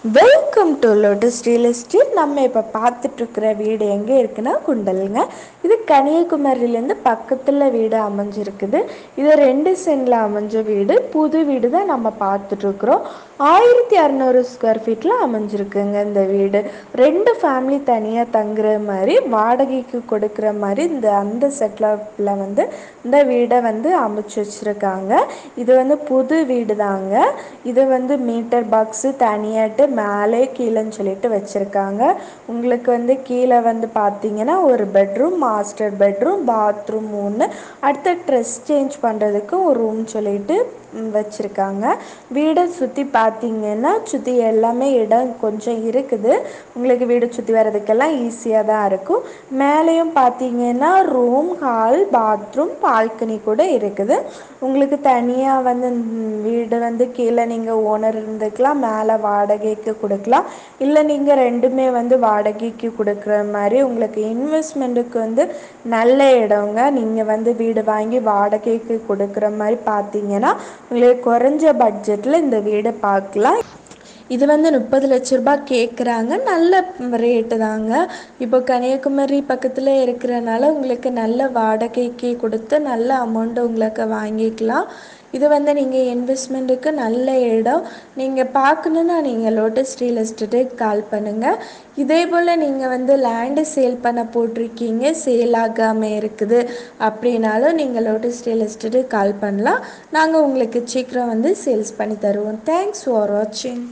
Welcome to lotus real estate. நம்ம இப்போ பார்த்துட்ருக்கிற வீடு எங்கே இருக்குன்னா குண்டலுங்க. இது கன்னியாகுமரியிலேருந்து பக்கத்தில் வீடு அமைஞ்சிருக்குது. இது 2 சென்டில் அமைஞ்ச வீடு. புது வீடு தான் நம்ம பார்த்துட்ருக்குறோம். 1600 ஸ்கொயர் ஃபீட்டில் அமைஞ்சிருக்குங்க இந்த வீடு. 2 ஃபேமிலி தனியாக தங்குற மாதிரி, வாடகைக்கு கொடுக்குற மாதிரி அந்த செட்டில் இந்த வீடை அமைச்சு வச்சுருக்காங்க. இது புது வீடு தாங்க. இது மீட்டர் பாக்ஸு தனியாட்டு மேலே கீழேன்னு சொல்லிட்டு வச்சுருக்காங்க. உங்களுக்கு கீழே பார்த்தீங்கன்னா ஒரு பெட்ரூம், மாஸ்டர் பெட்ரூம், பாத்ரூம் 3, அடுத்த ட்ரெஸ் சேஞ்ச் பண்ணுறதுக்கு ஒரு ரூம் சொல்லிட்டு வச்சுருக்காங்க. வீடை சுற்றி பார்த்தீங்கன்னா சுற்றி எல்லாமே இடம் கொஞ்சம் இருக்குது. உங்களுக்கு வீடு சுற்றி வர்றதுக்கெல்லாம் ஈஸியாக தான் இருக்கும். மேலேயும் பார்த்தீங்கன்னா ரூம், ஹால், பாத்ரூம், பால்கனி கூட இருக்குது. உங்களுக்கு தனியாக வீடு கீழே நீங்கள் ஓனர் இருந்துக்கலாம், மேலே வாடகைக்கு கொடுக்கலாம். இல்லை நீங்கள் ரெண்டுமே வாடகைக்கு கொடுக்குற மாதிரி உங்களுக்கு இன்வெஸ்ட்மெண்ட்டுக்கு நல்ல இடங்க. நீங்கள் வீடு வாங்கி வாடகைக்கு கொடுக்குற மாதிரி பார்த்தீங்கன்னா உங்களுக்கு குறைஞ்ச பட்ஜெட்டில் இந்த வீடை பார்க்கலாம். இது 30 லட்ச ரூபாய் கேட்குறாங்க. நல்ல ரேட்டு தாங்க. இப்போ கன்னியாகுமரி பக்கத்தில் இருக்கிறனால உங்களுக்கு நல்ல வாடகைக்கு கொடுத்து நல்ல அமௌண்ட்டு உங்களுக்கு வாங்கிக்கலாம். இது நீங்கள் இன்வெஸ்ட்மெண்ட்டுக்கு நல்ல இடம். நீங்கள் பார்க்கணுன்னா நீங்கள் லோட்டஸ் ரியல் எஸ்டேட்டுக்கு கால் பண்ணுங்கள். இதே போல் நீங்கள் லேண்டு சேல் பண்ண போட்டிருக்கீங்க, சேல் ஆகாமல் இருக்குது அப்படின்னாலும் நீங்கள் லோட்டஸ் ரியல் எஸ்டேட்டுக்கு கால் பண்ணலாம். நாங்கள் உங்களுக்கு சீக்கிரம் சேல்ஸ் பண்ணி தருவோம். தேங்க்ஸ் ஃபார் வாட்சிங்.